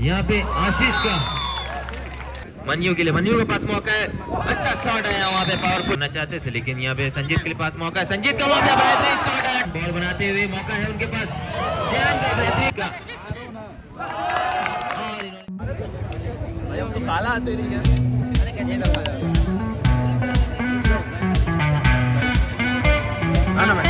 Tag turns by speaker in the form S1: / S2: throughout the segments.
S1: यहाँ पे आशीष का मन्यू के लिए, मन्यू के पास मौका है, अच्छा शॉट आया वहाँ पे, पावरफुल करना चाहते थे लेकिन यहाँ पे संजीत के लिए पास मौका है, संजीत का वहाँ पे बेहतरीन शॉट है, बॉल बनाते हुए मौका है उनके पास श्याम का बेहतरीन का, और इन्होंने
S2: तो काला आते रही है, अरे कैसे दफा ना भाई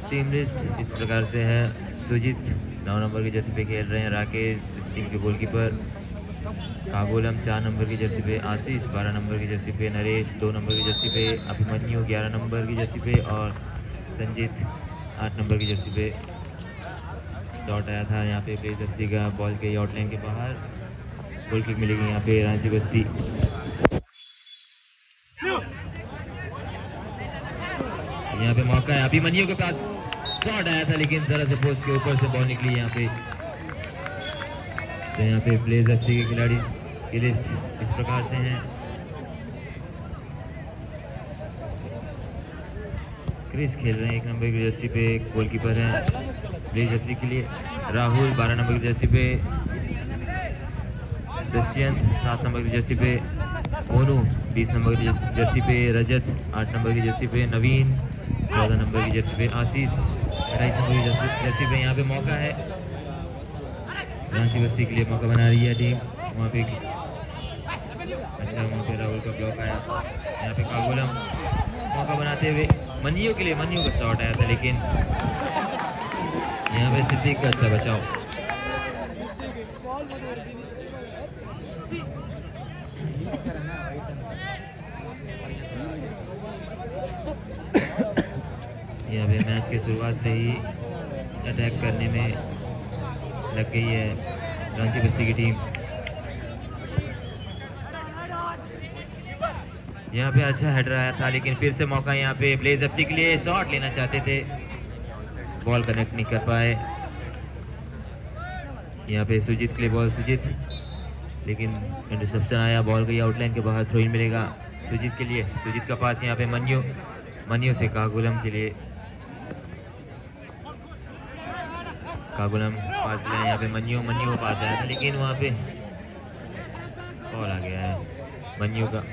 S1: टीम लिस्ट इस प्रकार से है। सुजीत 9 नंबर की जर्सी पे खेल रहे हैं, राकेश इस टीम के गोलकीपर, कागोलम 4 नंबर की जर्सी पे, आशीष 12 नंबर की जर्सी पे, नरेश 2 नंबर की जर्सी पे, अभिमन्यु 11 नंबर की जर्सी पे और संजीत 8 नंबर की जर्सी पे। शॉट आया था यहाँ पे प्लेस एफसी का, बॉल के आउटलाइन के बाहर, गोल किक मिलेगी यहाँ पे रांची बस्ती। यहाँ पे मौका है, अभिमन्यु के पास शॉट आया था लेकिन जरा से पोस्ट के ऊपर से बॉल निकली यहाँ पे। तो यहाँ पे प्लेस एफसी के खिलाड़ी की लिस्ट इस प्रकार से हैं। क्रिस खेल रहे हैं 1 नंबर की जर्सी पे, गोलकीपर है प्लेस एफसी के लिए, राहुल 12 नंबर की जर्सी पे, दुष्यंत 7 नंबर की जर्सी पे, मोनू 20 नंबर की जर्सी पे, रजत 8 नंबर की जर्सी पे, नवीन 14 नंबर की जर्सी पे, आशीष 28 नंबर की जर्सी पे। यहाँ पे मौका है रांची बस्ती के लिए, मौका बना रही है टीम वहाँ पे। अच्छा वहाँ पे राहुल का ब्लॉक आया, यहाँ पे कागोलम मौका बनाते हुए मन्यू के लिए, मन्यू का शॉट आया था लेकिन यहाँ पे सिद्दीक का अच्छा बचाव। यहाँ पे मैच के शुरुआत से ही अटैक करने में लग गई है रांची बस्ती की टीम। यहाँ पे अच्छा हेडर आया था लेकिन फिर से मौका यहाँ पे ब्लेज एफसी के लिए, शॉट लेना चाहते थे, बॉल कनेक्ट नहीं कर पाए। यहाँ पे सुजीत के लिए बॉल, सुजीत लेकिन इंटरसेप्शन आया, बॉल गई आउटलाइन के बाहर, थ्रो इन मिलेगा सुजीत के लिए। सुजीत का पास यहाँ पे मन्यू, मन्यू से कागुलम के लिए, कागुलम पास किया यहाँ पे मन्यू, मन्यू पास आया था लेकिन वहाँ पे बॉल आ गया है मन्यू का।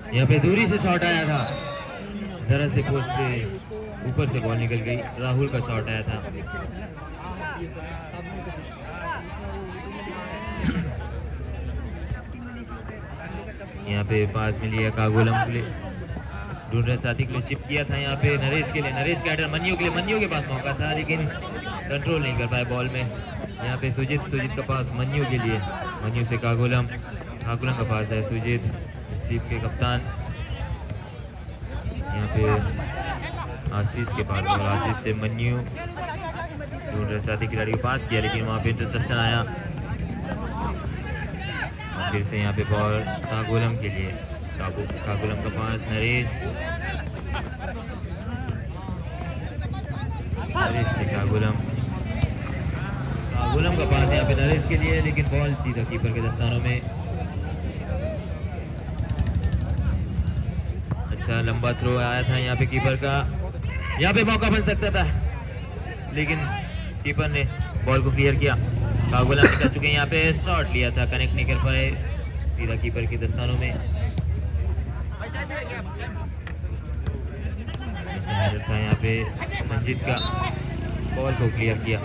S1: यहाँ पे दूरी से शॉट आया था, जरा से पोस्ट पे ऊपर से बॉल निकल गई, राहुल का शॉट आया था। यहाँ पे पास मिली है कागोलम के लिए, ढूंढ रहे साथी के लिए, चिप किया था यहाँ पे नरेश के लिए, नरेश का हेडर मन्यू के लिए, मन्यू के पास मौका था लेकिन कंट्रोल नहीं कर पाए बॉल में। यहाँ पे सुजीत, सुजीत का पास मन्यू के लिए, मन्यू से कागोलम, कागोलम का पास है सुजीत इस टीम के कप्तान। यहाँ पे आशीष के पास बॉल, आशीष से मन्यू, ढूंढ रहे साथी खिलाड़ी को पास किया लेकिन वहाँ पे इंटरसेप्शन आया। फिर से यहाँ पे बॉल कागोलम के लिए, कागोलम का पास नरेश, नरेश से कागोलम, कागोलम का पास यहाँ पे नरेश के लिए लेकिन बॉल सीधा कीपर के दस्तानों में। अच्छा लंबा थ्रो आया था यहाँ पे कीपर का, यहाँ पे मौका बन सकता था लेकिन कीपर ने बॉल को क्लियर किया। कागोलम निकल चुके हैं, यहाँ पे शॉट लिया था, कनेक्ट नहीं कर पाए, सीधा कीपर के दस्तानों में। हेडर था यहाँ पे संजीत का, बॉल को क्लियर किया।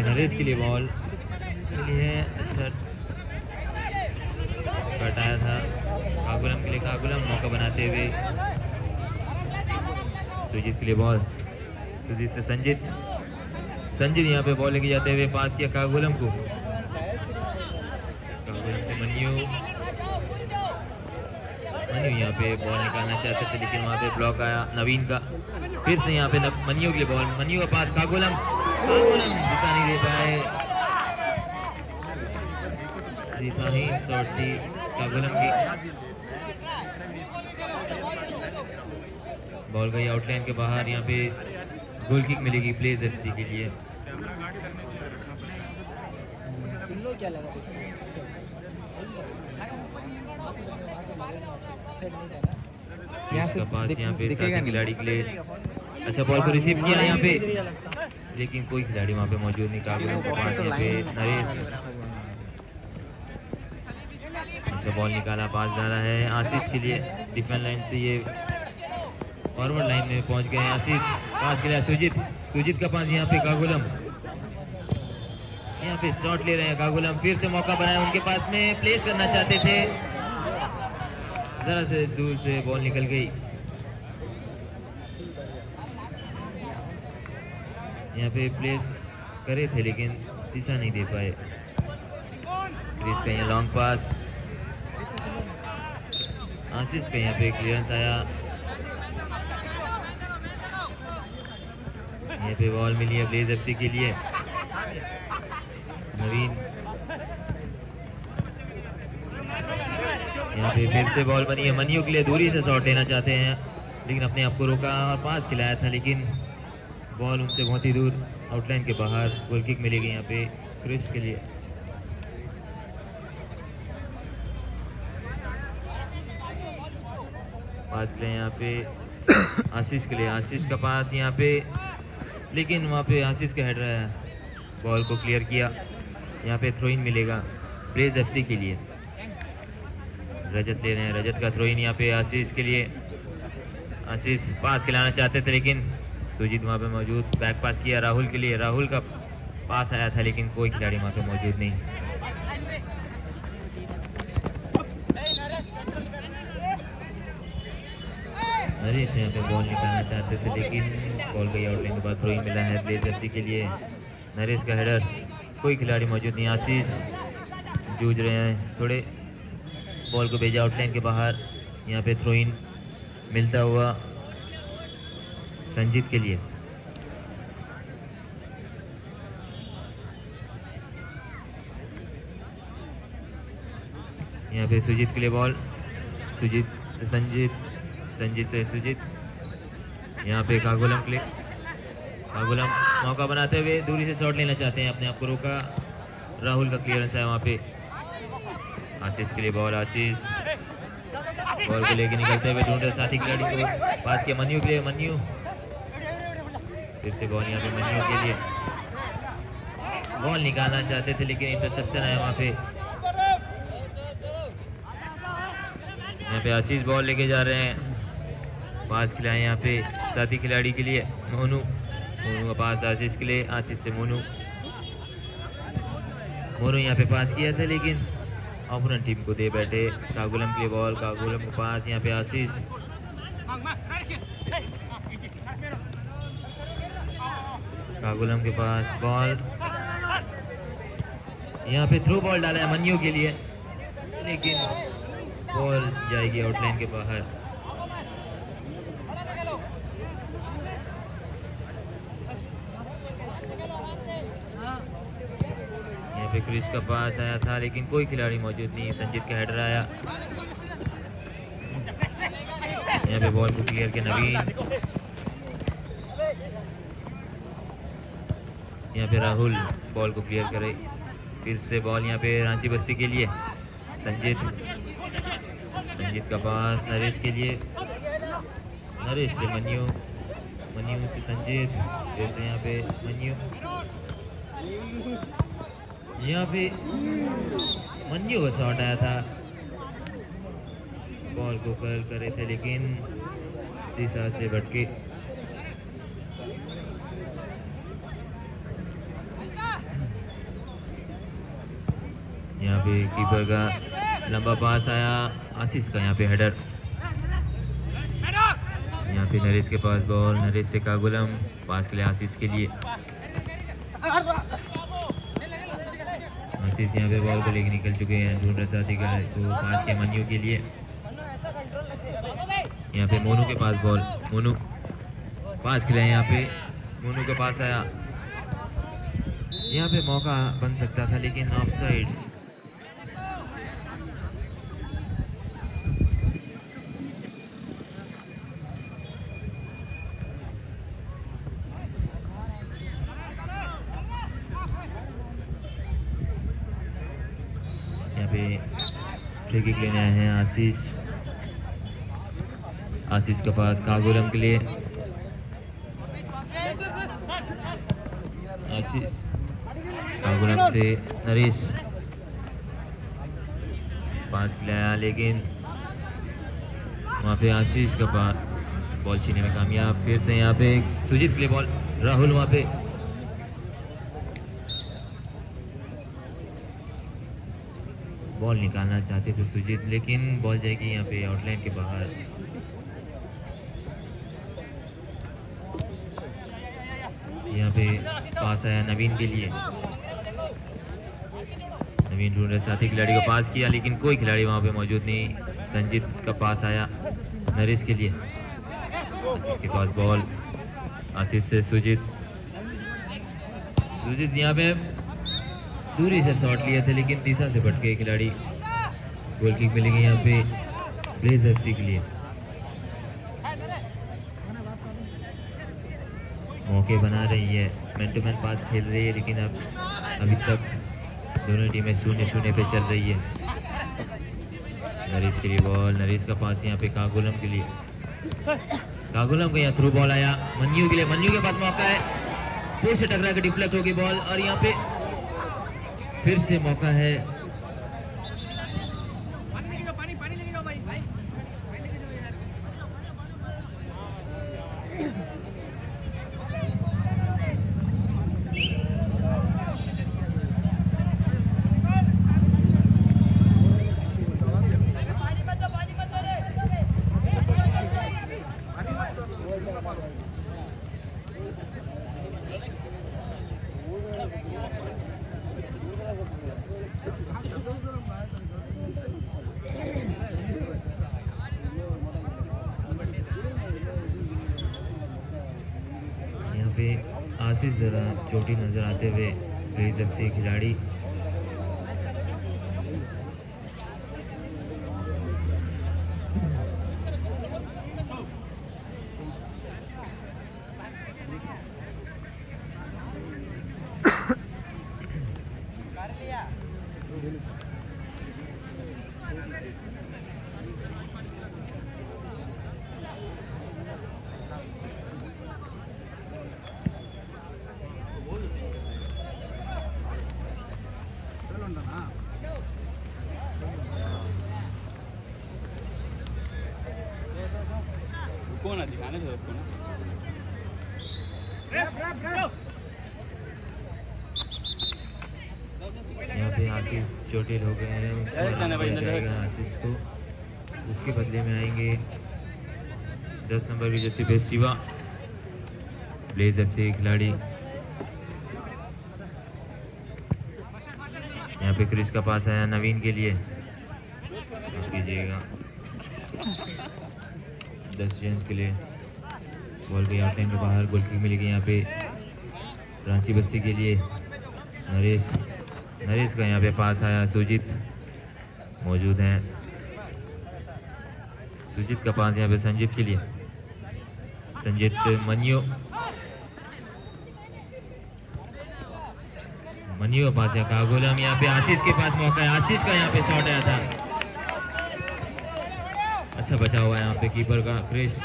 S1: नरेश के लिए बॉल लिए शट कटाया था कागुलम के लिए। कागुलम मौका बनाते हुए सुजीत के लिए बॉल, सुजीत से संजीत, संजीत यहाँ पे बॉल लेके जाते हुए पास किया कागुलम को। कागुलम से मन्यू, मन्यू यहाँ पे बॉल निकालना चाहते थे लेकिन वहाँ पे ब्लॉक आया नवीन का। फिर से यहाँ पे मन्यू के लिए बॉल, मन्यू का पास कागुलम, कागुलम दिशा नहीं दे पाए, दिशाहीन शॉट थी कागुलम की। बॉल गई आउटलाइन के बाहर, यहाँ पे गोल किक मिलेगी प्लेज एफसी के लिए।
S2: क्या लगा
S1: इसका पास यहाँ पे साथी खिलाड़ी के लिए, अच्छा बॉल को रिसीव किया यहाँ पे लेकिन कोई खिलाड़ी वहाँ पे मौजूद नहीं। कागुलम के पास यहाँ पे नरेश, अच्छा बॉल निकाला, पास डाला है आशीष के लिए। डिफेंस लाइन से ये फॉरवर्ड लाइन में पहुंच गए आशीष, पास के लिए सुजीत, सुजीत का पास यहाँ पे कागुलम, यहाँ पे शॉट ले रहे हैं कागुलम। फिर से मौका बनाया उनके पास में, प्लेस करना चाहते थे, जरा से दूर से बॉल निकल गई। यहाँ पे प्लेस करे थे लेकिन दिशा नहीं दे पाए। क्रिस का यहाँ लॉन्ग पास, आशीष का यहाँ पे क्लियरेंस आया, यहाँ पे बॉल मिली है ब्लेज एफसी के लिए। नवीन यहाँ पे फिर से बॉल बनी है मन्यू के लिए, दूरी से शॉट लेना चाहते हैं लेकिन अपने आप को रोका और पास खिलाया था लेकिन बॉल उनसे बहुत ही दूर आउटलाइन के बाहर। गोल किक मिलेगी यहाँ पे क्रिस के लिए। पास के लिए यहाँ पे आशीष के लिए, आशीष का पास यहाँ पे लेकिन वहाँ पे आशीष का हेडर है, बॉल को क्लियर किया। यहाँ पे थ्रो इन मिलेगा ब्लेज एफसी के लिए। रजत ले रहे हैं, रजत का थ्रो इन यहाँ पे आशीष के लिए। आशीष पास खिलाना चाहते थे लेकिन सुजीत वहाँ पे मौजूद, बैक पास किया राहुल के लिए, राहुल का पास आया था लेकिन कोई खिलाड़ी वहाँ पे मौजूद नहीं। नरेश यहाँ पे बॉल निकालना चाहते थे लेकिन बॉल गई आउटलाइन के बाद, थ्रो इन मिला है ब्लेज एफसी के लिए। नरेश का हेडर, कोई खिलाड़ी मौजूद नहीं, आशीष जूझ रहे हैं थोड़े, बॉल को भेजा आउटलाइन के बाहर। यहाँ पे थ्रो इन मिलता हुआ संजीत के लिए। यहाँ पे सुजीत के लिए बॉल, सुजीत से संजीत, संजीत से सुजीत, यहाँ पे कागुलम के लिए। कागुलम मौका बनाते हुए दूरी से शॉट लेना चाहते हैं, अपने आप को रोका, राहुल का क्लियरेंस है वहाँ पे। आशीष के लिए बॉल, आशीष बॉल को लेके निकलते हुए ढूंढे साथी खिलाड़ी को, पास किया मन्यू के लिए, मन्यू फिर से बॉल यहाँ पे मन्यू के लिए, बॉल निकालना चाहते थे लेकिन इंटरसेप्शन आया वहाँ पे। यहाँ पे आशीष बॉल लेके जा रहे हैं, पास खिलाए यहाँ पे साथी खिलाड़ी के लिए मोनू, मोनू का पास आशीष के लिए, आशीष से मोनू, मोनू यहाँ पे पास किया था लेकिन अपोनेंट टीम को दे बैठे। कागुलम के लिए बॉल, कागुलम के पास यहाँ पे आशीष, कागुलम के पास बॉल, यहाँ पे थ्रू बॉल डाला है मन्यू के लिए लेकिन बॉल जाएगी आउटलाइन के बाहर। यहाँ पे क्रिस का पास आया था लेकिन कोई खिलाड़ी मौजूद नहीं, संजीत का हेडर आया। यहाँ पे बॉल को क्लियर किया नवीन, यहाँ पे राहुल बॉल को क्लियर करे, फिर से बॉल यहाँ पे रांची बस्ती के लिए। संजीत संजीत का पास नरेश के लिए, नरेश से मन्यू, मन्यू से संजीत, फिर से यहाँ पे मन्यू, यहाँ पे मन्यू का शॉट आया था, बॉल को कर्ल कर रहे थे लेकिन दिशा से भटके। यहाँ पे कीपर का लंबा पास आया, आशीष का यहाँ पे हेडर, यहाँ पे नरेश के पास बॉल, नरेश से कागुलम, पास के लिए आशीष के लिए, आशीष यहाँ पे बॉल को लेके निकल चुके हैं, ढूंढ रहे साथी का को पास के मन्यू के लिए, यहाँ पे मोनू के पास बॉल, मोनू पास के लिए, यहाँ पे मोनू के पास आया, यहाँ पे मौका बन सकता था लेकिन ऑफसाइड। यहाँ पे फ्री किक लेने आए हैं आशीष, आशीष के पास कागुलम के लिए, आशीष कागुलम से नरेश, पास के लिए आया लेकिन वहाँ पे आशीष का पास, बॉल छीनने में कामयाब, फिर से यहाँ पे सुजीत के लिए बॉल, राहुल वहाँ पे बॉल निकालना चाहते थे सुजीत लेकिन बॉल जाएगी यहाँ पे आउटलाइन के बाहर। यहाँ पे पास आया नवीन के लिए, नवीन ढूंढ रहे साथी खिलाड़ी को पास किया लेकिन कोई खिलाड़ी वहाँ पे मौजूद नहीं, संजीत का पास आया नरेश के लिए, आशीष के पास बॉल, आशीष से सुजीत, सुजीत यहाँ पे दूरी से शॉट लिए थे लेकिन दिशा से भटके खिलाड़ी, गोल किक मिलेगी यहाँ पे ब्लेज एफसी के लिए। मौके बना रही है, मैन टू मैन पास खेल रही है लेकिन अब अभी तक दोनों टीमें 0-0 पे चल रही है। नरेश के लिए बॉल, नरेश का पास यहाँ पे कागुलम के लिए, कागुलम का यहाँ थ्रू बॉल आया मन्यू के लिए, मन्यू के पास मौका है, पोस्ट से टकरा के डिफ्लेक्ट होगी बॉल और यहाँ पे फिर से मौका है, आशीष जरा चोटी नजर आते हुए ब्लेज एफसी खिलाड़ी,
S3: कौन है दिखाने दो उसको ना।
S1: यहाँ पे आशीष चोटिल हो गए हैं, उनको जाएगा आशीष को, उसके बदले में आएंगे 10 नंबर की जर्सी पे शिवा, ब्लेज एफसी खिलाड़ी। यहाँ पे क्रिस का पास आया नवीन के लिए, कीजिएगा 10 जयंत के लिए, बॉल गई आउटलाइन के बाहर, गोल किक मिलेगी यहाँ पे रांची बस्ती के लिए, नरेश, नरेश का यहाँ पे पास आया, सुजीत मौजूद हैं, सुजीत का पास यहाँ पे संजीत के लिए, संजीत से मन्यू, मन्यू का पास है कागुलम, यहाँ पे आशीष के पास मौका है, आशीष का यहाँ पे शॉट आया था, अच्छा बचा हुआ है यहाँ पे कीपर का क्रिश।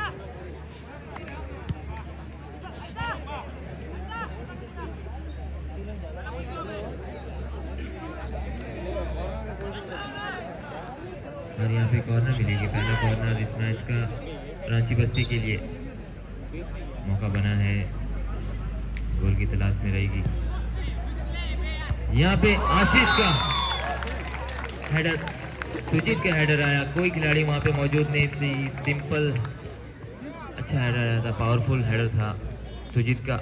S1: और यहाँ पे कॉर्नर मिलेगी, पहला कॉर्नर इस मैच का रांची बस्ती के लिए। मौका बना है, गोल की तलाश में रहेगी। यहाँ पे आशीष का हेडर, सुजीत का हेडर आया, कोई खिलाड़ी वहाँ पे मौजूद नहीं थी। सिंपल अच्छा हेडर आया था, पावरफुल हेडर था सुजीत का।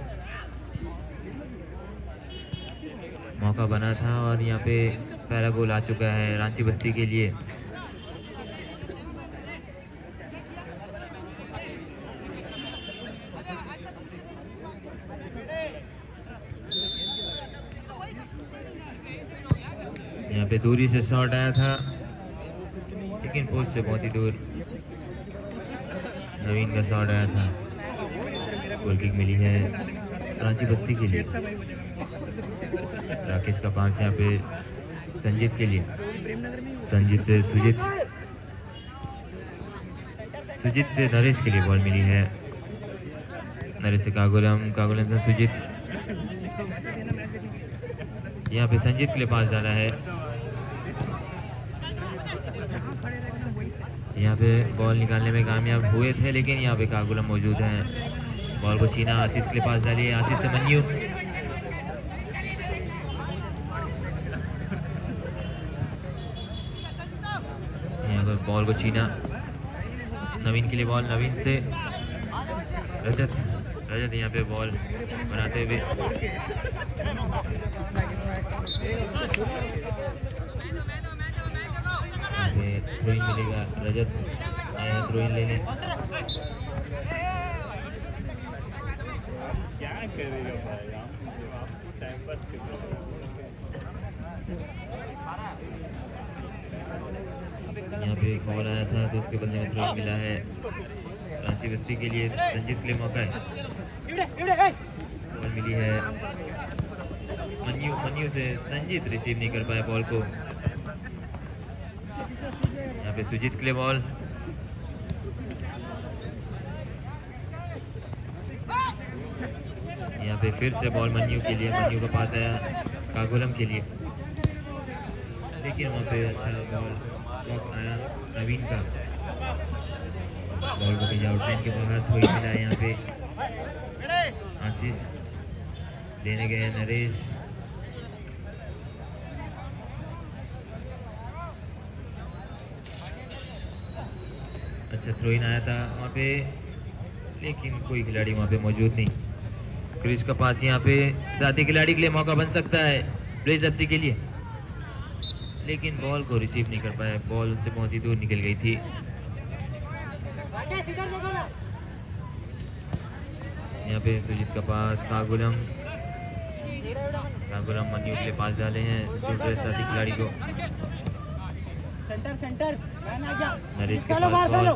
S1: मौका बना था और यहाँ पे पहला गोल आ चुका है रांची बस्ती के लिए। यहाँ पे दूरी से शॉट आया था लेकिन पोस्ट से बहुत ही दूर नवीन का शॉट आया था। गोल किक मिली है रांची बस्ती के लिए। राकेश का पास यहाँ पे संजीत के लिए, संजीत से सुजीत, सुजीत से नरेश के लिए बॉल मिली है। नरेश से कागुलम, कागुलम से सुजीत। यहाँ पे संजीत के लिए पास डाला है। यहाँ पे बॉल निकालने में कामयाब हुए थे लेकिन यहाँ पे कागुलम मौजूद हैं। बॉल को छीना, आशीष के लिए पास डाली है, आशीष से मन्यू। यहाँ पर बॉल को छीना, नवीन के लिए बॉल, नवीन से रजत, रजत यहाँ पे बॉल बनाते हुए। थ्रोइन मिलेगा, रजत आया थ्रोइन लेने।
S3: क्या करेगा भाई, आपको टाइम पास
S1: यहाँ पे एक बॉल आया था तो उसके बदले में थ्रोइन मिला है रांची बस्ती के लिए। संजीत के लिए मौका है, बॉल मिली है मन्यू, मन्यू से संजीत रिसीव नहीं कर पाया बॉल को। यहाँ पे सुजीत के लिए बॉल, यहाँ पे फिर से बॉल मन्यू के लिए। मन्यू का पास आया कागुलम के लिए लेकिन वहाँ पे अच्छा बॉल ब्लॉक आया नवीन का। बॉल को भेजा आउटलाइन के बाहर, थोड़ी मिला है यहाँ पे आशीष, लेने गए नरेश। अच्छा थ्रोइन आया था वहाँ पे लेकिन कोई खिलाड़ी वहाँ पे मौजूद नहीं। क्रिश का पास यहाँ पे साथी खिलाड़ी के लिए मौका बन सकता है ब्लेज एफसी के लिए लेकिन बॉल को रिसीव नहीं कर पाए, बॉल उनसे बहुत ही दूर निकल गई थी। यहाँ पे सुजीत का पास, कागुलम, कागुलम मन्यू के लिए पास डाले हैं दूसरे साथी खिलाड़ी को। नरेश के पास बॉल,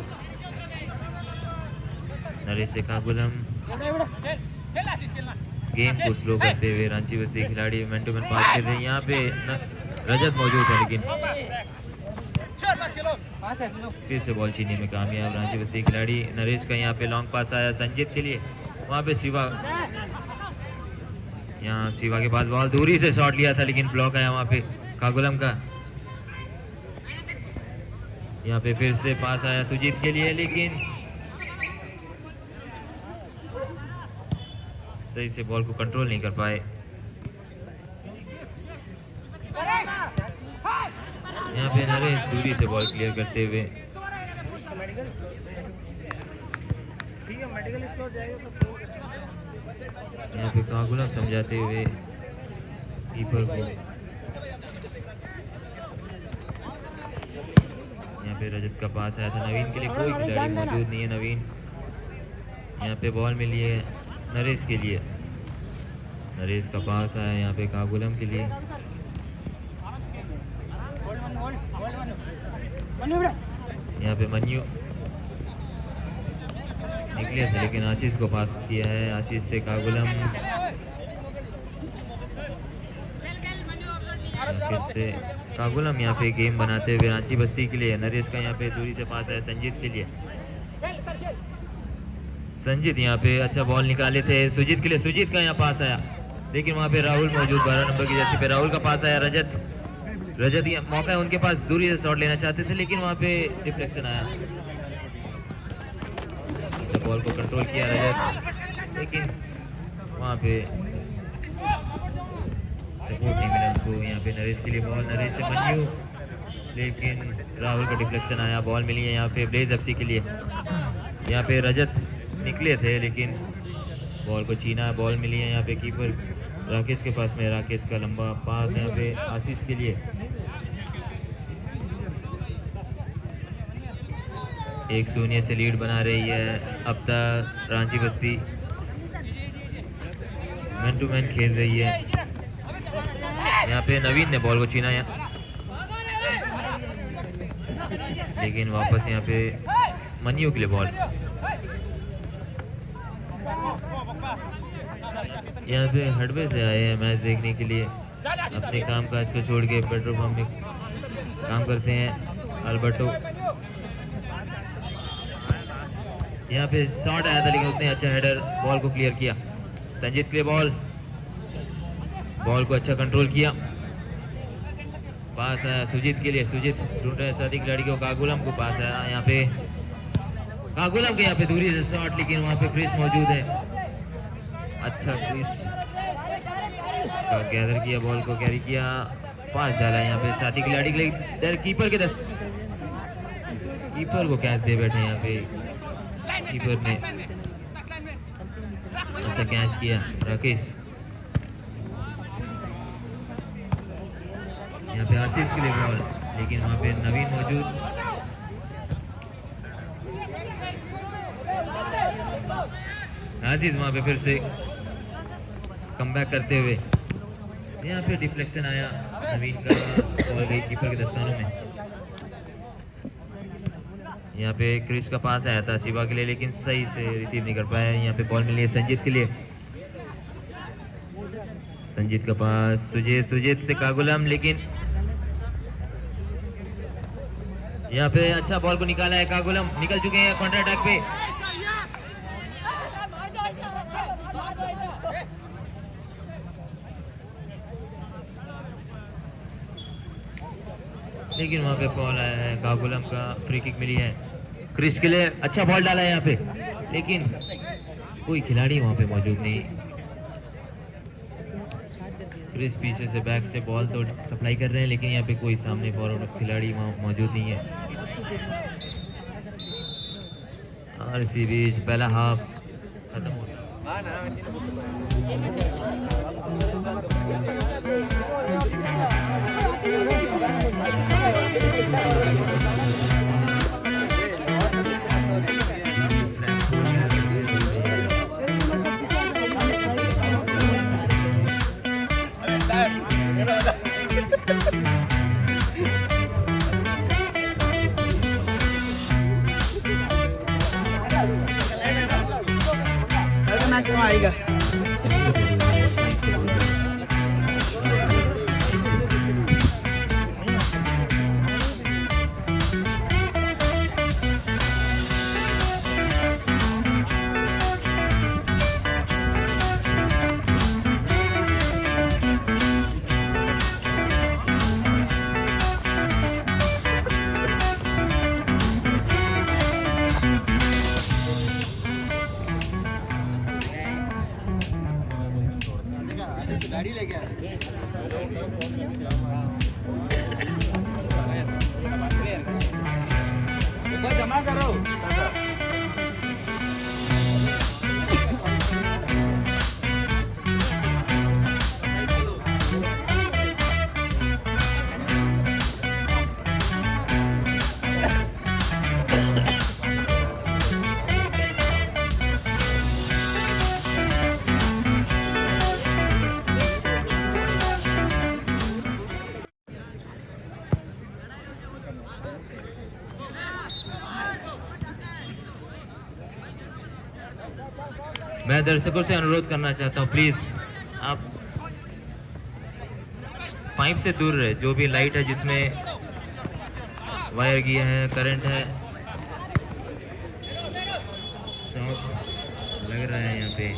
S1: नरेश से कागुलम। गेम को स्लो करते हुए रांची बस्ती खिलाड़ी मैन टू मैन पास कर रहे हैं। यहाँ पे रजत मौजूद है लेकिन फिर से बॉल छीनने में कामयाब रांची बस्ती खिलाड़ी। नरेश का यहाँ पे लॉन्ग पास आया संजीत के लिए, वहाँ पे शिवा, यहाँ शिवा के पास बॉल, दूरी से शॉट लिया था लेकिन ब्लॉक आया वहाँ पे कागुलम का। यहाँ पे फिर से पास आया सुजीत के लिए लेकिन सही से बॉल को कंट्रोल नहीं कर पाए। यहाँ पे नरेश दूरी से बॉल क्लियर करते हुए। यहाँ पे कागुलम समझाते हुए कीपर को। यहाँ पे रजत का पास आया था नवीन के लिए, कोई खिलाड़ी मौजूद नहीं है नवीन। यहाँ पे बॉल मिली है नरेश के लिए, नरेश का पास आया यहाँ पे कागुलम के लिए। यहाँ पे मन्यू निकले थे लेकिन आशीष को पास किया है, आशीष से कागुलम, फिर से कागुलम यहाँ पे गेम बनाते हुए रांची बस्ती के लिए। नरेश का यहाँ पे दूरी से पास है संजीत के लिए। संजीत यहाँ पे अच्छा बॉल निकाले थे सुजीत के लिए। सुजीत का यहाँ पास आया लेकिन वहाँ पे राहुल मौजूद 12 नंबर की जर्सी पे। राहुल का पास आया रजत। रजत ये मौका है उनके पास, दूरी से शॉट लेना चाहते थे लेकिन वहाँ पे डिफ्लेक्शन आया। इस बॉल को कंट्रोल किया रजत लेकिन वहाँ पे सपोर्ट नहीं मिला उनको। यहाँ पे नरेश के लिए बॉल, नरेश से मन्यू लेकिन राहुल का डिफ्लेक्शन आया। बॉल मिली है यहाँ पे ब्लेज एफसी के लिए। यहाँ पे रजत निकले थे लेकिन बॉल को छीना। बॉल मिली है यहाँ पे कीपर राकेश के पास में। राकेश का लंबा पास यहाँ पे आशीष के लिए। 1-0 से लीड बना रही है अब तक रांची बस्ती। मैन टू मैन खेल रही है। यहाँ पे नवीन ने बॉल को छीना है लेकिन वापस यहाँ पे मनियो के लिए बॉल। यहाँ पे हडवे से आए हैं मैच देखने के लिए। अपने काम काज को छोड़ के पेट्रोल पंप में काम करते हैं अल्बर्टो। यहाँ पे शॉट आया था लेकिन उसने अच्छा हेडर बॉल को क्लियर किया। संजीत के लिए बॉल को अच्छा कंट्रोल किया। पास आया सुजीत के लिए। सुजीत ढूंढ रहे साथी खिलाड़ी को। कागुलम को पास आया यहाँ पे। कागुलम के यहाँ पे दूरी से शॉट लेकिन वहाँ पे क्रिस मौजूद है। अच्छा क्रिस का गैदर किया, बॉल को कैरी किया, पास डाला यहाँ पे साथी खिलाड़ी के लिए। कीपर के कीपर को कैच दे बैठे यहाँ पे। कीपर ने अच्छा कैच किया राकेश। यहाँ पे आशीष के लिए बॉल लेकिन वहाँ पे नवीन मौजूद। आशीष वहाँ पे फिर से कमबैक करते हुए। यहाँ पे डिफ्लेक्शन आया नवीन का, बॉल गई कीपर के दस्तानों में। यहाँ पे क्रिस का पास आया था शिवा के लिए लेकिन सही से रिसीव नहीं कर पाया। यहाँ पे बॉल मिली है संजीत के लिए। संजीत का पास सुजीत से कागुलम लेकिन यहाँ पे अच्छा बॉल को निकाला है कागुलम। निकल चुके हैं काउंटर अटैक पे। लेकिन वहां पे फॉल आया है। कागुलम का फ्री किक मिली है क्रिस के लिए। अच्छा बॉल डाला है यहाँ पे लेकिन कोई खिलाड़ी वहां पे मौजूद नहीं। क्रिस पीछे से बैक से बॉल तो सप्लाई कर रहे हैं लेकिन यहाँ पे कोई सामने फॉरवर्ड खिलाड़ी वहां मौजूद नहीं है। और इसी बीच पहला हाफ खत्म हो गया।
S2: मैच में आएगा। गाड़ी लेके जमा करो।
S1: मैं दर्शकों से अनुरोध करना चाहता हूं प्लीज आप पाइप से दूर रहे, जो भी लाइट है जिसमें वायर गया है, करंट है, शॉक लग रहा है यहाँ पे।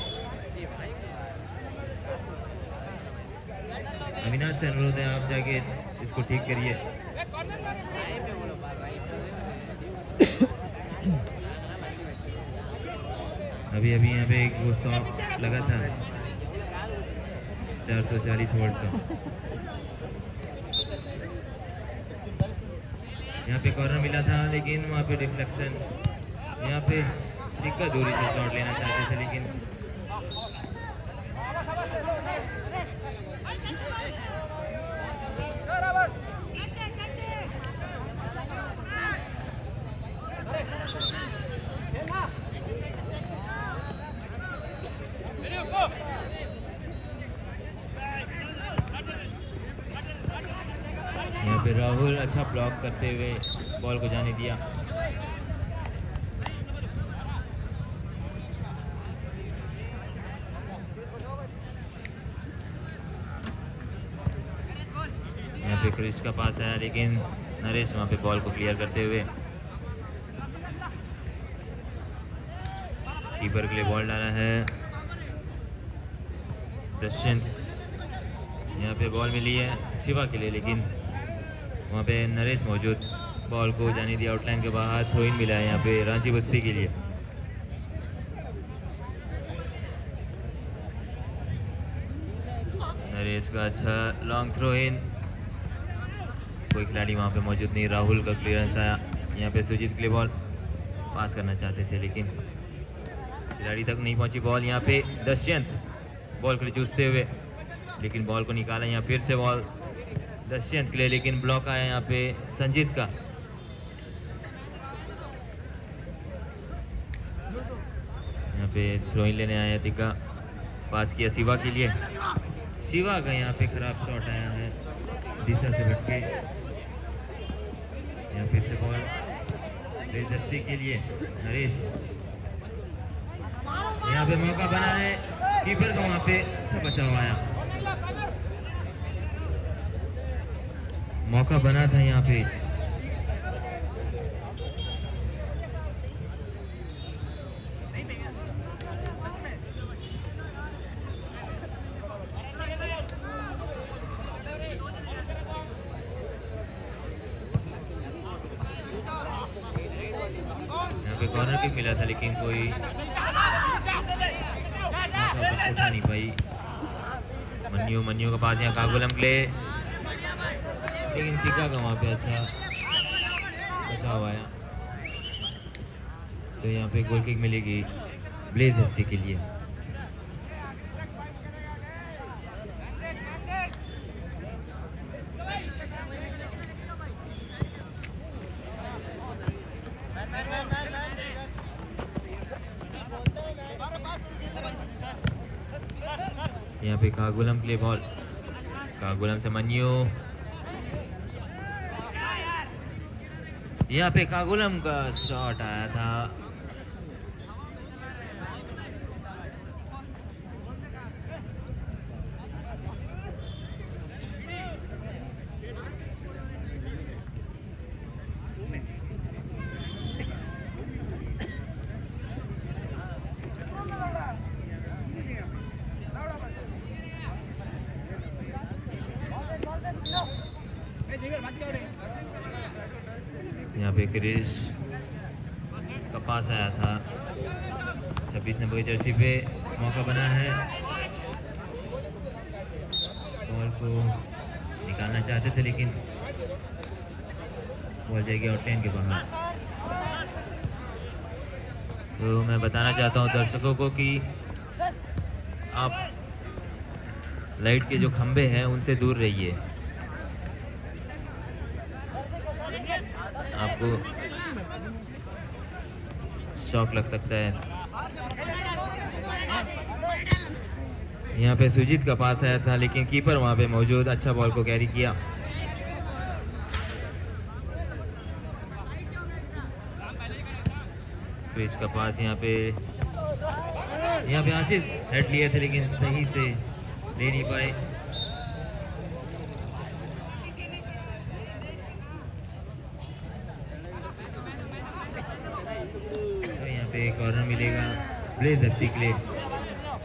S1: अविनाश से अनुरोध है आप जाके इसको ठीक करिए। अभी यहाँ पे एक वो शॉक लगा था 440 वोल्ट का। यहाँ पे कॉर्नर मिला था लेकिन वहाँ पे डिफ्लेक्शन, यहाँ पे टिक्का दूरी से शॉट लेना चाहते थे लेकिन यहाँ पे राहुल अच्छा ब्लॉक करते हुए बॉल को जाने दिया। यहाँ पे क्रिश का पास आया लेकिन नरेश वहाँ पे बॉल को क्लियर करते हुए कीपर के लिए बॉल डाला है। दर्शन यहाँ पे बॉल मिली है शिवा के लिए लेकिन वहाँ पे नरेश मौजूद, बॉल को जाने दिया आउटलाइन के बाहर। थ्रो इन मिला है यहाँ पे रांची बस्ती के लिए। नरेश का अच्छा लॉन्ग थ्रो इन, कोई खिलाड़ी वहाँ पे मौजूद नहीं। राहुल का क्लियरेंस आया, यहाँ पे सुजीत के लिए बॉल पास करना चाहते थे लेकिन खिलाड़ी तक नहीं पहुँची बॉल। यहाँ पे दशयंत बॉल के लिए जूझते हुए लेकिन बॉल को निकाला। यहाँ फिर से बॉल दशयंत के लिए लेकिन ब्लॉक आया यहाँ पे संजीत का। यहाँ पे थ्रोइंग लेने आया तिक्का, पास किया शिवा के लिए। शिवा का यहाँ पे खराब शॉट आया है दिशा से भटके। यहाँ फिर से बॉल रेजर्सी के लिए नरेश, यहाँ पे मौका बना है, कीपर का वहाँ पे अच्छा बचाव आया। मौका बना था यहाँ पे। यहाँ पे कॉर्नर किक मिला था लेकिन कोई उठा नहीं पाई। मन्यू का पास यहाँ कागुलम प्ले लेकिन टिक्का का वहाँ पे अच्छा बचाव आया। तो यहाँ पे गोल किक मिलेगी ब्लेज एफसी के लिए। यहाँ पे कागुलम के लिए बॉल, कागुलम से मन्यू, यहाँ पे कागुलम का शॉट आया था। यहाँ पे क्रिश का पास आया था 26 नंबर की जर्सी पे, मौका बना है। बॉल को निकालना चाहते थे लेकिन बॉल जाएगी आउटलाइन के बाहर। तो मैं बताना चाहता हूँ दर्शकों को कि आप लाइट के जो खंभे हैं उनसे दूर रहिए, आपको शॉक लग सकता है। यहाँ पे सुजीत का पास आया था लेकिन कीपर वहाँ पे मौजूद, अच्छा बॉल को कैरी किया। क्रिश का पास यहाँ पे आशीष हेड लिए थे लेकिन सही से ले नहीं पाए। पे कॉर्नर मिलेगा ब्लेज एफसी के लिए,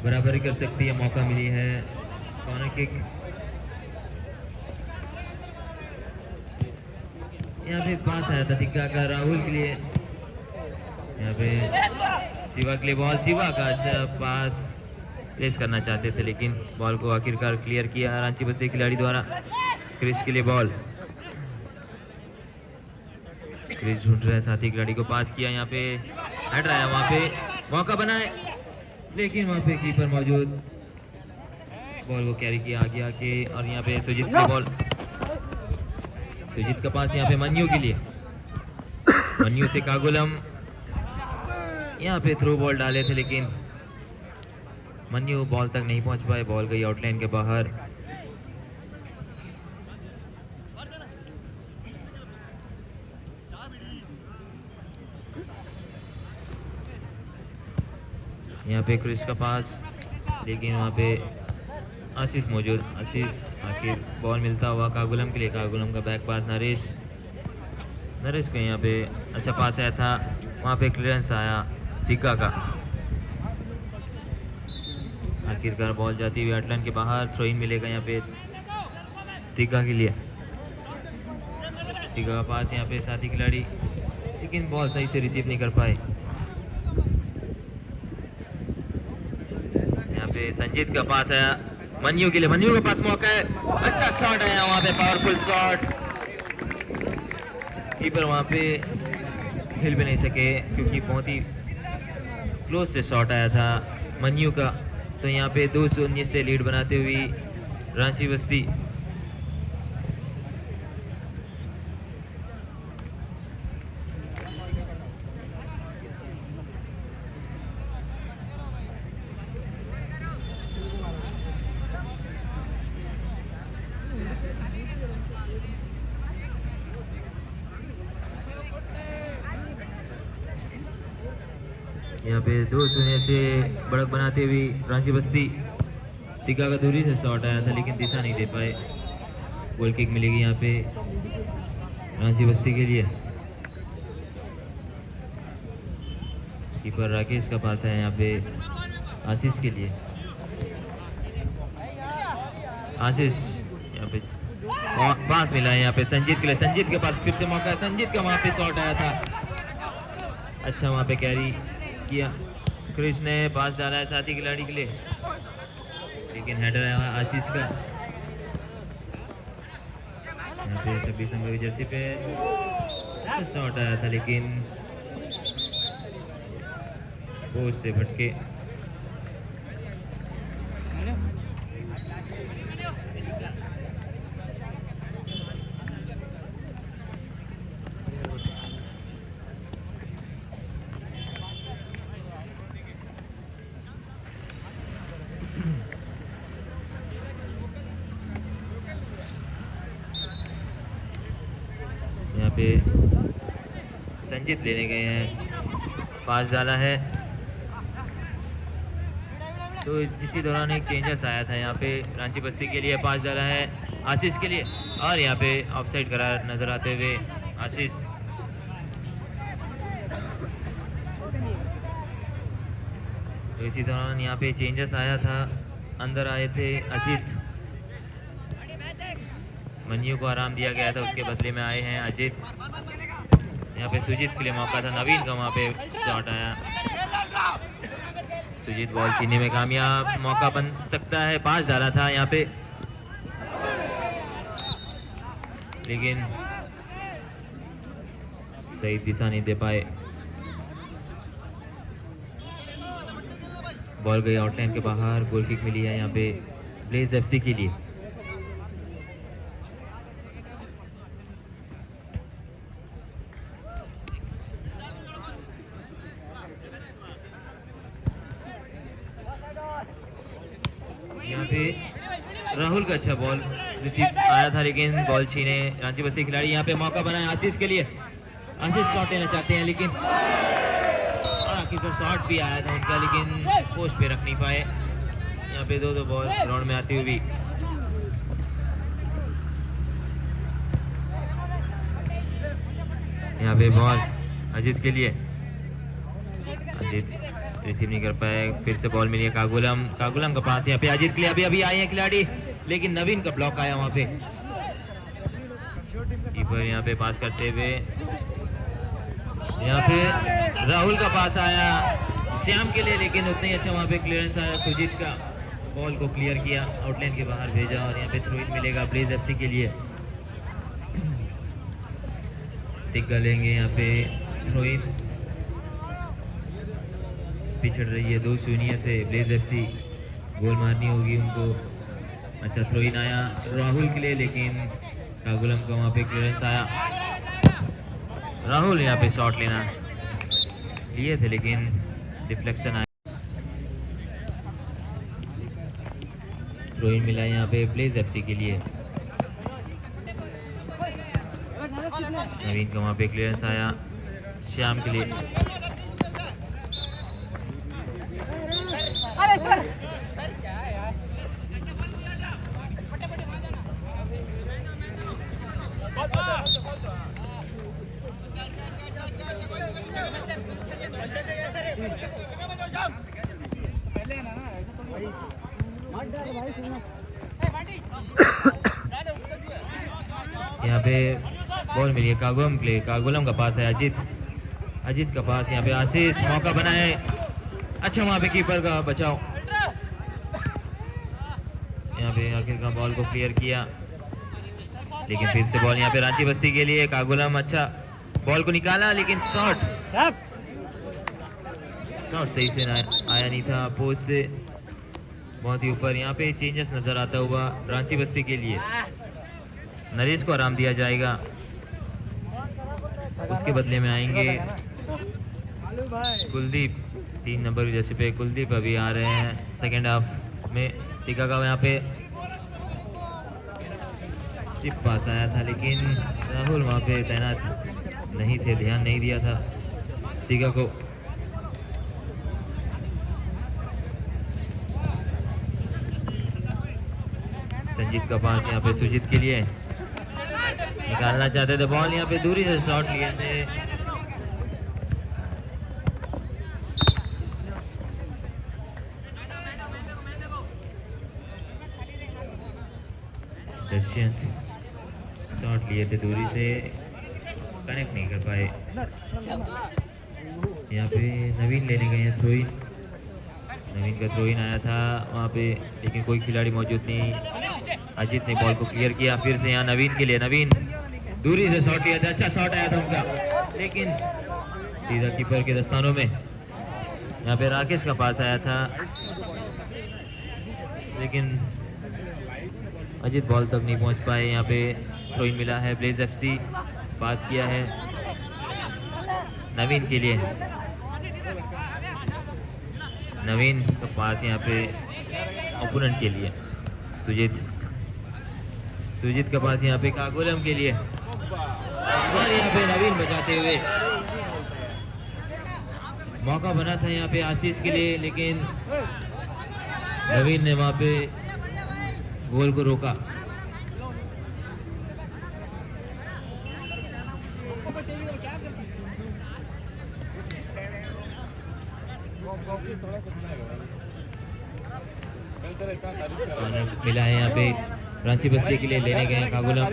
S1: बराबरी कर सकती है, मौका मिली है कॉर्नर किक। यहाँ पे पास आया था टिक्का का राहुल के लिए, यहाँ पे शिवा के लिए बॉल, शिवा का अच्छा पास प्लेस करना चाहते थे लेकिन बॉल को आखिरकार क्लियर किया रांची बसे खिलाड़ी द्वारा। क्रिस के लिए बॉल, क्रिस ढूंढ रहा है साथी खिलाड़ी को, पास किया, यहाँ पे हट रहा है, वहाँ पे मौका बनाए लेकिन वहाँ पे कीपर मौजूद, बॉल को कैरी किया आगे आके और यहाँ पे सुजीत की बॉल, सुजीत का पास यहाँ पे मन्यू के लिए, मन्यू से कागुलम, यहाँ पे थ्रो बॉल डाले थे लेकिन मन्यू बॉल तक नहीं पहुंच पाए, बॉल गई आउटलाइन के बाहर। यहाँ पे क्रिस का पास लेकिन वहाँ पे आशीष मौजूद, आशीष आखिर बॉल मिलता हुआ कागुलम के लिए, कागुलम का बैक पास नरेश, नरेश का यहाँ पे अच्छा पास आया था, वहाँ पे क्लियरेंस आया टिक्का का, आखिरकार बॉल जाती हुई आउटलाइन के बाहर। थ्रो इन मिलेगा यहाँ पे टिक्का के लिए, टिक्का का पास यहाँ पे साथी खिलाड़ी लेकिन बॉल सही से रिसीव नहीं कर पाए। यहाँ पे संजीत का पास आया मन्यू के लिए, मन्यू के पास मौका है, अच्छा शॉट आया वहाँ पे, पावरफुल शॉट, कीपर वहाँ पे हिल भी नहीं सके क्योंकि बहुत ही क्लोज से शॉट आया था मन्यू का। तो यहाँ पे 2-19 से लीड बनाते हुए रांची बस्ती यहाँ पे 2-0 से बढ़त बनाते हुए रांची बस्ती। टिक्का का दूरी से शॉट आया था लेकिन दिशा नहीं दे पाए, गोल किक मिलेगी यहाँ पे रांची बस्ती के लिए। कीपर राकेश का पास है यहाँ पे आशीष के लिए, आशीष यहाँ पे पास मिला है यहाँ पे संजीत के लिए, संजीत के पास फिर से मौका है, संजीत का वहाँ पे शॉट आया था, अच्छा वहाँ पे कैरी किया, क्रिस ने पास डाला है साथी खिलाड़ी के लिए लेकिन हेडर है आशीष का। यहाँ पे 26 नंबर की जर्सी पे अच्छा शॉट आया था लेकिन पोस्ट से भटके। यहाँ पे संजीत लेने गए हैं, पास डाला है, तो इसी दौरान एक चेंजेस आया था यहाँ पे रांची बस्ती के लिए, पास डाला है आशीष के लिए और यहाँ पे ऑफसाइड करार नजर आते हुए आशीष। तो इसी दौरान यहाँ पे चेंजेस आया था, अंदर आए थे अजीत, मन्यू को आराम दिया गया था, उसके बदले में आए हैं अजीत। यहाँ पे सुजीत के लिए मौका था, नवीन का वहाँ पे शॉट आया, सुजीत बॉल छीनने में कामयाब, मौका बन सकता है, पास डाला था यहाँ पे लेकिन सही दिशा नहीं दे पाए, बॉल गई आउटलाइन के बाहर। गोल किक मिली है यहाँ पे ब्लेज एफसी के लिए। यहाँ पे राहुल का अच्छा बॉल रिसीव आया था लेकिन बॉल छीने रांची बस्ती खिलाड़ी। यहाँ पे मौका बना है आशीष के लिए, आशीष शॉट लेना चाहते हैं लेकिन आखिर शॉट भी आया था उनका लेकिन पोस्ट पे रख नहीं पाए। यहाँ पे दो बॉल ग्राउंड में आती हुई। यहाँ पे बॉल अजीत के लिए, अजीत रिसीव नहीं कर पाए, फिर से बॉल मिली है कागुलम, कागुलम का पास यहाँ पे अजीत के लिए अभी अभी आए हैं खिलाड़ी, लेकिन नवीन का ब्लॉक आया वहाँ पे। कीपर यहाँ पे पास करते हुए, यहाँ पे राहुल का पास आया श्याम के लिए, लेकिन उतना ही अच्छा वहाँ पे क्लियरेंस आया, सुजीत का बॉल को क्लियर किया, आउटलाइन के बाहर भेजा और यहाँ पे थ्रो इन मिलेगा ब्लेज एफसी के लिए। तिग्गा लेंगे यहाँ पे थ्रो इन, पिछड़ रही है 2-0 से ब्लेज एफसी, गोल मारनी होगी उनको। अच्छा थ्रो इन आया राहुल के लिए, लेकिन कागुलम का वहाँ पे क्लियरेंस आया, राहुल यहाँ पे शॉट लेना लिए थे लेकिन डिफ्लेक्शन आया। थ्रो इन मिला यहाँ पे ब्लेज एफसी के लिए, नवीन का वहाँ पे क्लियरेंस आया श्याम के लिए। यहाँ पे बॉल मिली है कागुलम के लिए, कागुलम का पास है अजीत, अजीत का पास यहाँ पे आशीष, मौका बनाए, अच्छा वहाँ पे कीपर का बचाव, यहाँ पे आखिरकार बॉल को क्लियर किया, लेकिन फिर से बॉल यहाँ पे रांची बस्ती के लिए, कागुलम अच्छा बॉल को निकाला, लेकिन शॉट सही से आया नहीं था, पोस्ट से बहुत ही ऊपर। यहाँ पे चेंजेस नजर आता हुआ रांची बस्ती के लिए, नरेश को आराम दिया जाएगा, उसके बदले में आएंगे कुलदीप, 3 नंबर की जर्सी पे कुलदीप अभी आ रहे हैं सेकेंड हाफ में। टीका का यहाँ पे चिप पास आया था, लेकिन राहुल वहाँ पे तैनात नहीं थे, ध्यान नहीं दिया था टीका को। संजीत का पास यहाँ पे सुजीत के लिए, निकालना चाहते थे बॉल, यहाँ पे दूरी से शॉट लिए थे, दर्शंत शॉट लिए थे दूरी से, कनेक्ट नहीं कर पाए। यहाँ पे नवीन लेने गए हैं थ्रो इन, नवीन का थ्रो इन आया था वहाँ पे, लेकिन कोई खिलाड़ी मौजूद नहीं, अजीत ने बॉल को क्लियर किया, फिर से यहाँ नवीन के लिए, नवीन दूरी से शॉट लिया था, अच्छा शॉट आया था उनका, लेकिन सीधा कीपर के दस्तानों में। यहाँ पे राकेश का पास आया था, लेकिन अजीत बॉल तक नहीं पहुंच पाए। यहाँ पे थ्रो इन मिला है ब्लेज एफसी, पास किया है नवीन के लिए, नवीन का पास यहाँ पे ओपोनेंट के लिए, सुजीत, सुजीत का पास यहाँ पे कागुलम के लिए, और यहाँ पे नवीन बचाते हुए, मौका बना था यहाँ पे आशीष के लिए, लेकिन नवीन ने वहाँ पे गोल को रोका। मिला है यहाँ पे रांची बस्ती के लिए, लेने गए हैं कागुलम,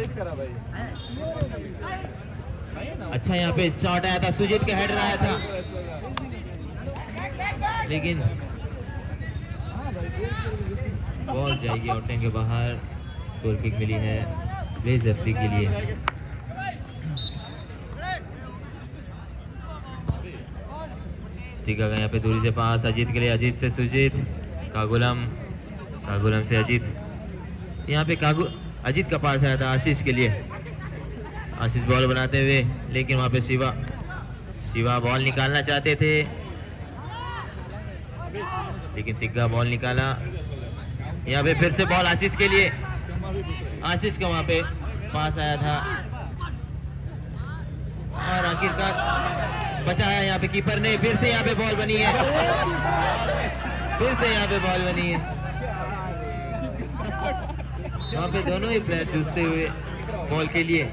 S1: अच्छा यहाँ पे शॉट आया था, सुजीत का हेडर आया था, लेकिन बॉल जाएगी आउटलाइन के बाहर, गोल किक मिली है ब्लेज एफसी के लिए। ठीक है, यहाँ पे दूरी से पास अजीत के लिए, अजीत से सुजीत, कागुलम, कागुलम से अजीत, यहाँ पे अजीत का पास आया था आशीष के लिए, आशीष बॉल बनाते हुए, लेकिन वहाँ पे शिवा बॉल निकालना चाहते थे, लेकिन तिग्गा बॉल निकाला। यहाँ पे फिर से बॉल आशीष के लिए, आशीष का वहाँ पे पास आया था और आखिरकार बचाया यहाँ पे कीपर ने। फिर से यहाँ पे बॉल बनी है, फिर से यहाँ पे बॉल बनी है, वहाँ पे दोनों ही प्लेयर जूझते हुए बॉल के लिए।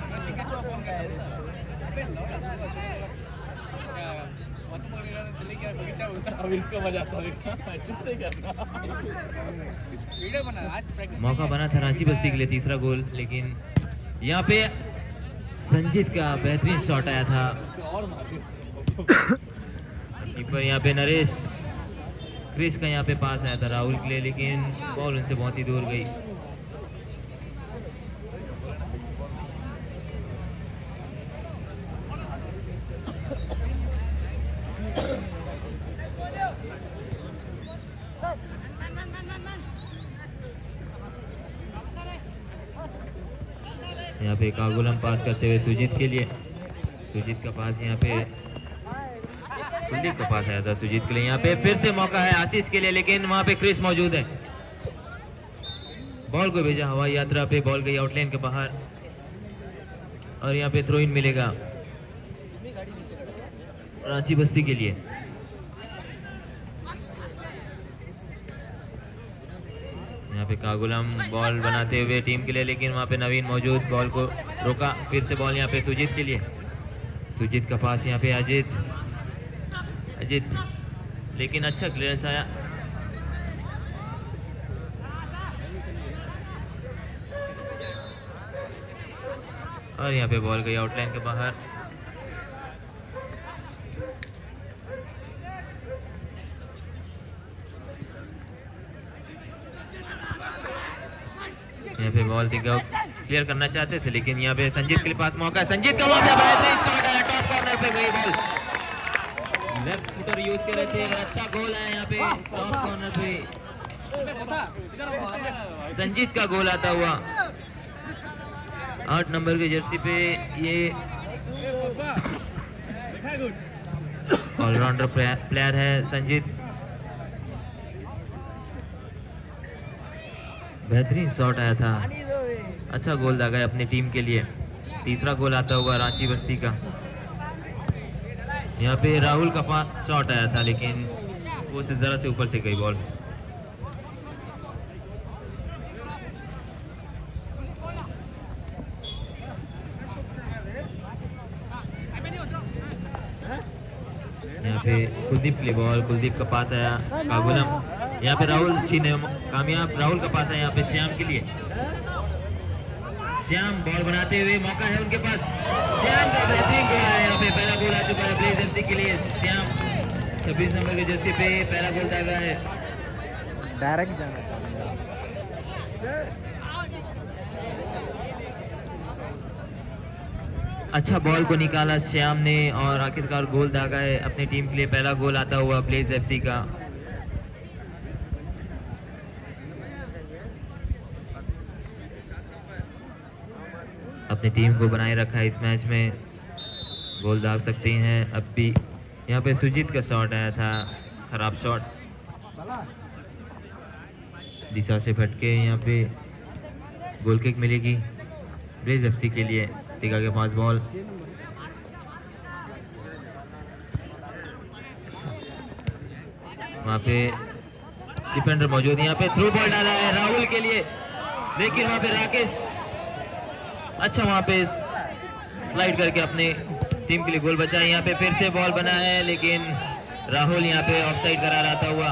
S3: अब इसको मजा आता है अच्छे से करना
S2: वीडियो बना आज प्रैक्टिस
S1: मौका बना था रांची बस्ती के लिए तीसरा गोल, लेकिन यहाँ पे संजीत का बेहतरीन शॉट आया था।
S3: और मार दिया
S1: कीपर यहाँ पे नरेश, क्रिस का यहाँ पे पास आया था राहुल के लिए, लेकिन बॉल उनसे बहुत ही दूर गई। यहाँ पे कागुलम पास करते हुए सुजीत के लिए, सुजीत का पास यहाँ पे कुलदीप का पास आया था सुजीत के लिए। यहाँ पे फिर से मौका है आशीष के लिए, लेकिन वहाँ पे क्रिस मौजूद है। बॉल को भेजा हवाई यात्रा पे, बॉल गई आउटलाइन के बाहर और यहाँ पे थ्रो इन मिलेगा रांची बस्ती के लिए। यहाँ पे कागुलम बॉल बनाते हुए टीम के लिए, लेकिन वहाँ पे नवीन मौजूद, बॉल को रोका। फिर से बॉल यहाँ पे सुजीत के लिए, सुजीत का पास यहाँ पे अजित, लेकिन अच्छा क्लियरेंस आया। और यहाँ पे बॉल गई आउटलाइन के बाहर। यहाँ पे बॉल क्लियर करना चाहते थे, लेकिन यहाँ पे संजीत के लिए पास मौका है। संजीत का वहाँ पे बेहतरीन शॉट है, टॉप कॉर्नर पे गई बॉल, लेफ्ट फुटर यूज कर रहे थे और अच्छा गोल है यहाँ पे टॉप कॉर्नर पे। संजीत का गोल आता हुआ 8 नंबर की जर्सी पे, ये ऑलराउंडर प्लेयर है संजीत। बेहतरीन शॉट आया था, अच्छा गोल दागा है अपनी टीम के लिए। तीसरा गोल आता हुआ रांची बस्ती का। यहाँ पे राहुल का पास शॉट आया था, लेकिन वो से जरा से ऊपर से गई बॉल। यहाँ पे कुलदीप के लिए बॉल, कुलदीप का पास आया कागुलम, यहाँ पे राहुल छीने कामयाब, राहुल का पास है यहाँ पे श्याम के लिए। श्याम बॉल बनाते हुए, मौका है उनके पास, श्याम का बेहतरीन गोल है यहाँ पे, पहला गोल आ चुका है ब्लेज एफसी के लिए। श्याम 26 नंबर की जर्सी पे पहला गोल दागा है।
S2: डायरेक्ट जाना
S1: अच्छा बॉल को निकाला श्याम ने और आखिरकार गोल दागा है अपनी टीम के लिए। पहला गोल आता हुआ ब्लेज एफसी का। अपनी टीम को बनाए रखा है इस मैच में, गोल दाग सकते हैं अब भी। यहाँ पे सुजीत का शॉट आया था, खराब शॉट, दिशा से फटके। यहाँ पे गोल किक मिलेगी ब्लेज एफसी के लिए। टिका के पास बॉल, वहाँ पे डिफेंडर मौजूद है। यहाँ पे थ्रू बॉल डाला है राहुल के लिए, लेकिन वहाँ पे राकेश अच्छा वहाँ पे स्लाइड करके अपने टीम के लिए गोल बचाए। यहाँ पे फिर से बॉल बना है, लेकिन राहुल यहाँ पे ऑफसाइड करा रहा था हुआ।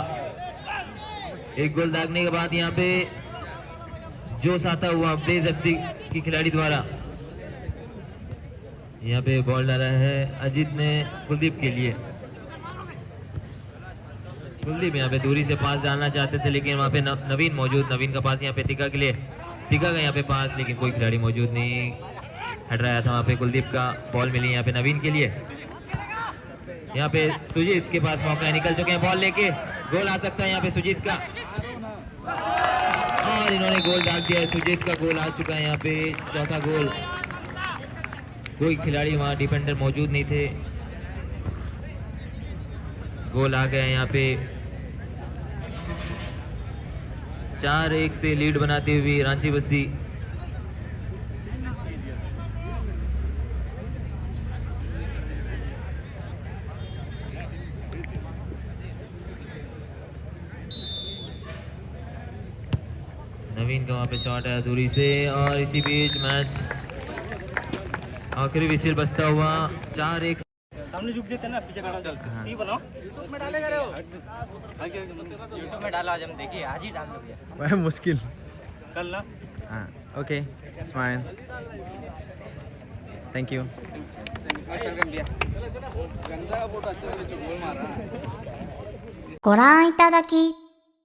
S1: एक गोल दागने के बाद यहाँ पे जोश आता हुआ ब्लेज एफसी की खिलाड़ी द्वारा। यहाँ पे बॉल डाला है अजीत ने कुलदीप के लिए। कुलदीप यहाँ पे दूरी से पास डालना चाहते थे, लेकिन वहाँ पे नवीन मौजूद, नवीन का पास यहाँ पे टिका के लिए, टिका का यहाँ पे पास, लेकिन कोई खिलाड़ी मौजूद नहीं, हट रहा था वहाँ पे। कुलदीप का बॉल मिली यहाँ पे नवीन के लिए। यहाँ पे सुजीत के पास मौका है, निकल चुके हैं बॉल लेके, गोल आ सकता है यहाँ पे सुजीत का, और इन्होंने गोल दाग दिया है। सुजीत का गोल आ चुका है यहाँ पे, चौथा गोल। कोई खिलाड़ी वहाँ डिफेंडर मौजूद नहीं थे, गोल आ गया यहाँ पे। 4-1 से लीड बनाती हुई रांची बस्ती। नवीन का वहाँ पे शॉट है दूरी से, और इसी बीच मैच आखिरी विसिल बजता हुआ 4-1।
S4: सामने झुक देते ना पीछे खड़ा चल सी बनाओ यूट्यूब में डालेगा रे यूट्यूब में डाला आज हम देखिए आज ही डाल दिया
S5: भाई मुश्किल
S4: कल ना
S5: हाँ ओके स्माइल थैंक यू
S2: गंजा का फोटो अच्छे से गोल मारा
S6: ご覧いただき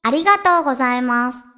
S6: ありがとうございます。